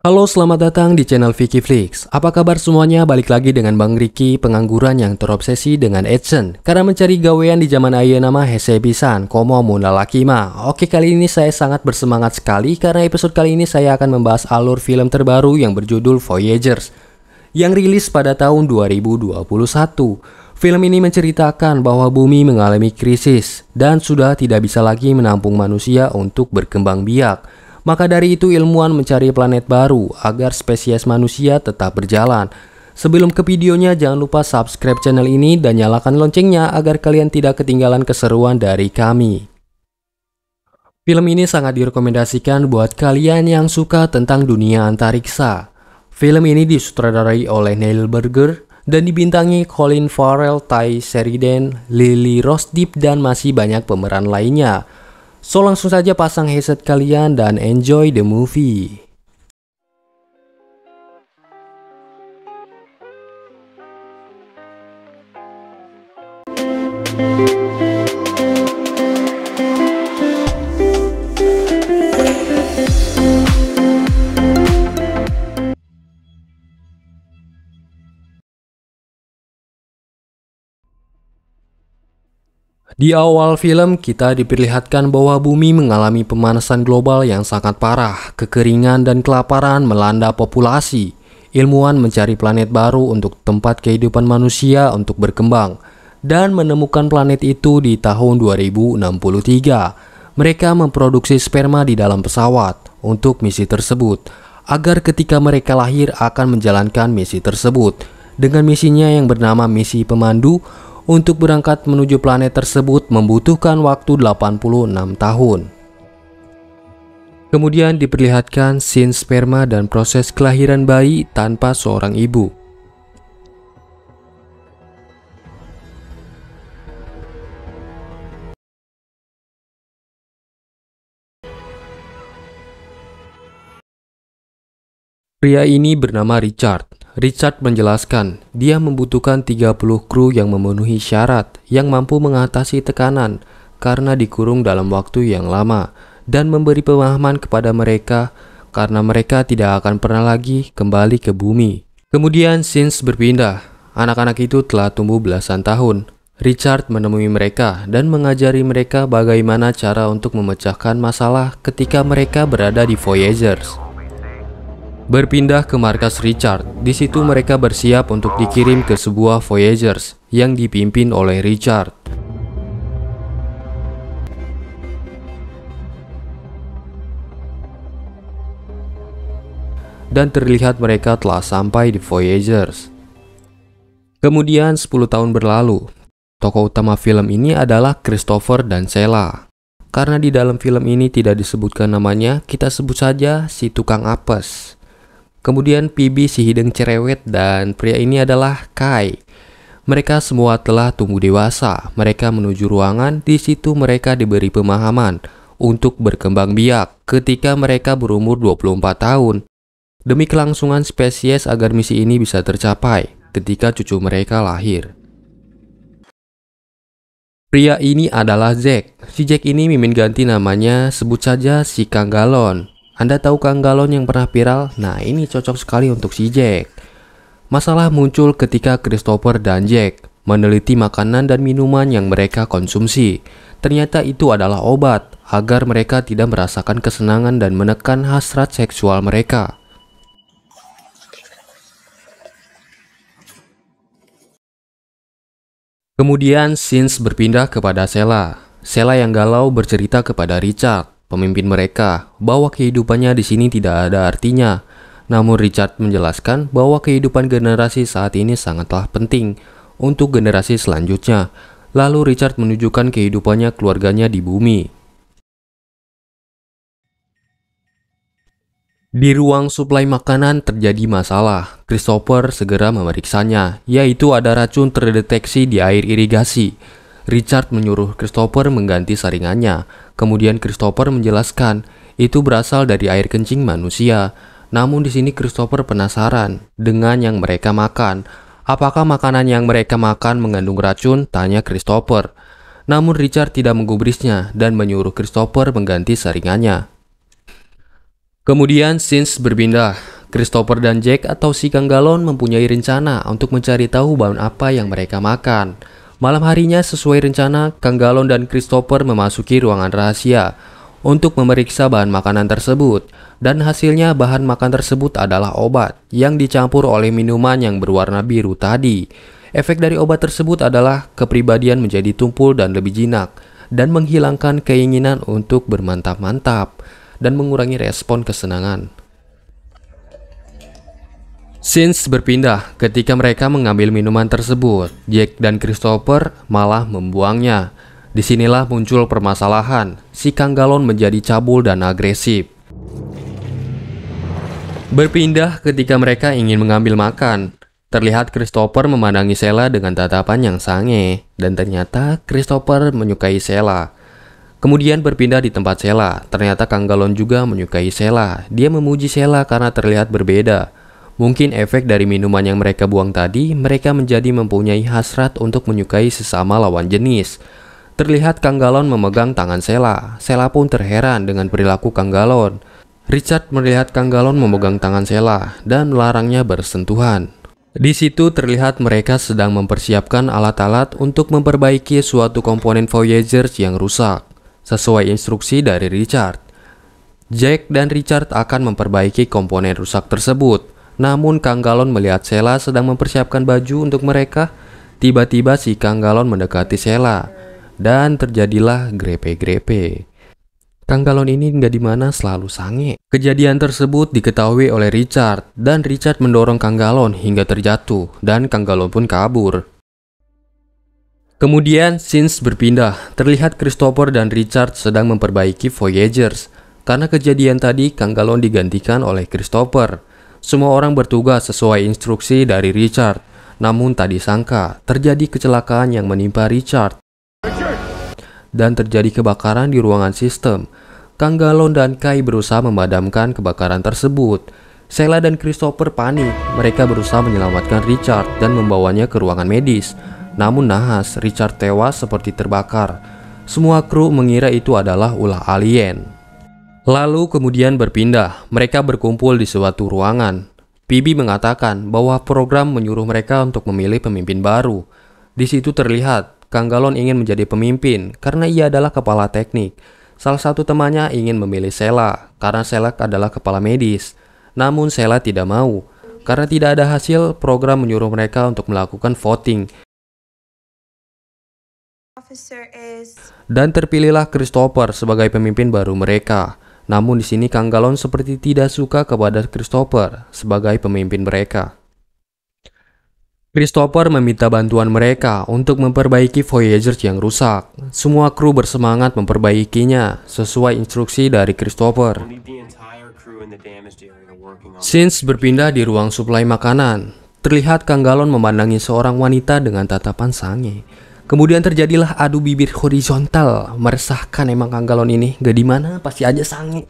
Halo, selamat datang di channel Vicky Flix. Apa kabar semuanya? Balik lagi dengan Bang Ricky, pengangguran yang terobsesi dengan action. Karena mencari gawean di zaman ayeuna mah hese pisan, komo mun lalaki mah. Oke, kali ini saya sangat bersemangat sekali karena episode kali ini saya akan membahas alur film terbaru yang berjudul Voyagers yang rilis pada tahun 2021. Film ini menceritakan bahwa bumi mengalami krisis dan sudah tidak bisa lagi menampung manusia untuk berkembang biak. Maka dari itu ilmuwan mencari planet baru agar spesies manusia tetap berjalan. Sebelum ke videonya jangan lupa subscribe channel ini dan nyalakan loncengnya agar kalian tidak ketinggalan keseruan dari kami. Film ini sangat direkomendasikan buat kalian yang suka tentang dunia antariksa. Film ini disutradarai oleh Neil Burger dan dibintangi Colin Farrell, Ty Sheridan, Lily Rose Depp dan masih banyak pemeran lainnya. So langsung saja pasang headset kalian dan enjoy the movie. Di awal film kita diperlihatkan bahwa bumi mengalami pemanasan global yang sangat parah, kekeringan dan kelaparan melanda populasi. Ilmuwan mencari planet baru untuk tempat kehidupan manusia untuk berkembang dan menemukan planet itu di tahun 2063. Mereka memproduksi sperma di dalam pesawat untuk misi tersebut agar ketika mereka lahir akan menjalankan misi tersebut. Dengan misinya yang bernama misi pemandu, untuk berangkat menuju planet tersebut membutuhkan waktu 86 tahun. Kemudian diperlihatkan scene sperma dan proses kelahiran bayi tanpa seorang ibu. Pria ini bernama Richard. Richard menjelaskan dia membutuhkan 30 kru yang memenuhi syarat yang mampu mengatasi tekanan karena dikurung dalam waktu yang lama dan memberi pemahaman kepada mereka karena mereka tidak akan pernah lagi kembali ke bumi. Kemudian scenes berpindah. Anak-anak itu telah tumbuh belasan tahun. Richard menemui mereka dan mengajari mereka bagaimana cara untuk memecahkan masalah ketika mereka berada di Voyagers. Berpindah ke markas Richard, di situ mereka bersiap untuk dikirim ke sebuah Voyagers yang dipimpin oleh Richard. Dan terlihat mereka telah sampai di Voyagers. Kemudian 10 tahun berlalu. Tokoh utama film ini adalah Christopher dan Sheila. Karena di dalam film ini tidak disebutkan namanya, kita sebut saja si tukang apes. Kemudian Phoebe si hidung cerewet dan pria ini adalah Kai. Mereka semua telah tumbuh dewasa. Mereka menuju ruangan, di situ mereka diberi pemahaman untuk berkembang biak ketika mereka berumur 24 tahun. Demi kelangsungan spesies agar misi ini bisa tercapai ketika cucu mereka lahir. Pria ini adalah Jack. Si Jack ini mimin ganti namanya, sebut saja si Kang Galon. Anda tahu Kang Galon yang pernah viral? Nah, ini cocok sekali untuk si Jack. Masalah muncul ketika Christopher dan Jack meneliti makanan dan minuman yang mereka konsumsi. Ternyata itu adalah obat agar mereka tidak merasakan kesenangan dan menekan hasrat seksual mereka. Kemudian scenes berpindah kepada Sheila. Sheila yang galau bercerita kepada Richard, pemimpin mereka, bahwa kehidupannya di sini tidak ada artinya. Namun Richard menjelaskan bahwa kehidupan generasi saat ini sangatlah penting untuk generasi selanjutnya. Lalu Richard menunjukkan kehidupannya keluarganya di bumi. Di ruang suplai makanan terjadi masalah. Christopher segera memeriksanya, yaitu ada racun terdeteksi di air irigasi. Richard menyuruh Christopher mengganti saringannya. Kemudian Christopher menjelaskan itu berasal dari air kencing manusia. Namun di sini Christopher penasaran dengan yang mereka makan. Apakah makanan yang mereka makan mengandung racun? Tanya Christopher. Namun Richard tidak menggubrisnya dan menyuruh Christopher mengganti saringannya. Kemudian scenes berpindah. Christopher dan Jack atau si Kang Galon mempunyai rencana untuk mencari tahu bahan apa yang mereka makan. Malam harinya sesuai rencana, Kang Galon dan Christopher memasuki ruangan rahasia untuk memeriksa bahan makanan tersebut. Dan hasilnya bahan makan tersebut adalah obat yang dicampur oleh minuman yang berwarna biru tadi. Efek dari obat tersebut adalah kepribadian menjadi tumpul dan lebih jinak dan menghilangkan keinginan untuk bermantap-mantap dan mengurangi respon kesenangan. Scenes berpindah ketika mereka mengambil minuman tersebut. Jack dan Christopher malah membuangnya. Disinilah muncul permasalahan. Si Kang Galon menjadi cabul dan agresif. Berpindah ketika mereka ingin mengambil makan. Terlihat Christopher memandangi Sheila dengan tatapan yang sange. Dan ternyata Christopher menyukai Sheila. Kemudian berpindah di tempat Sheila. Ternyata Kang Galon juga menyukai Sheila. Dia memuji Sheila karena terlihat berbeda. Mungkin efek dari minuman yang mereka buang tadi, mereka menjadi mempunyai hasrat untuk menyukai sesama lawan jenis. Terlihat Kang Galon memegang tangan Sheila. Sheila pun terheran dengan perilaku Kang Galon. Richard melihat Kang Galon memegang tangan Sheila dan melarangnya bersentuhan. Di situ terlihat mereka sedang mempersiapkan alat-alat untuk memperbaiki suatu komponen Voyager yang rusak, sesuai instruksi dari Richard. Jack dan Richard akan memperbaiki komponen rusak tersebut. Namun Kang Galon melihat Sheila sedang mempersiapkan baju untuk mereka. Tiba-tiba si Kang Galon mendekati Sheila dan terjadilah grepe-grepe. Kang Galon ini nggak dimana selalu sange. Kejadian tersebut diketahui oleh Richard dan Richard mendorong Kang Galon hingga terjatuh dan Kang Galon pun kabur. Kemudian scenes berpindah. Terlihat Christopher dan Richard sedang memperbaiki Voyagers. Karena kejadian tadi Kang Galon digantikan oleh Christopher. Semua orang bertugas sesuai instruksi dari Richard. Namun tak disangka terjadi kecelakaan yang menimpa Richard. Dan terjadi kebakaran di ruangan sistem. Kang Galon dan Kai berusaha memadamkan kebakaran tersebut. Sheila dan Christopher panik. Mereka berusaha menyelamatkan Richard dan membawanya ke ruangan medis. Namun nahas, Richard tewas seperti terbakar. Semua kru mengira itu adalah ulah alien. Lalu kemudian berpindah, mereka berkumpul di suatu ruangan. Phoebe mengatakan bahwa program menyuruh mereka untuk memilih pemimpin baru. Di situ terlihat Kang Galon ingin menjadi pemimpin karena ia adalah kepala teknik. Salah satu temannya ingin memilih Sheila karena Sheila adalah kepala medis. Namun Sheila tidak mau karena tidak ada hasil. Program menyuruh mereka untuk melakukan voting. Dan terpilihlah Christopher sebagai pemimpin baru mereka. Namun di sini Kang Galon seperti tidak suka kepada Christopher sebagai pemimpin mereka. Christopher meminta bantuan mereka untuk memperbaiki Voyager yang rusak. Semua kru bersemangat memperbaikinya sesuai instruksi dari Christopher. Scenes berpindah di ruang suplai makanan. Terlihat Kang Galon memandangi seorang wanita dengan tatapan sange. Kemudian terjadilah adu bibir horizontal. Meresahkan emang Kang Galon ini. Gak dimana pasti aja sange.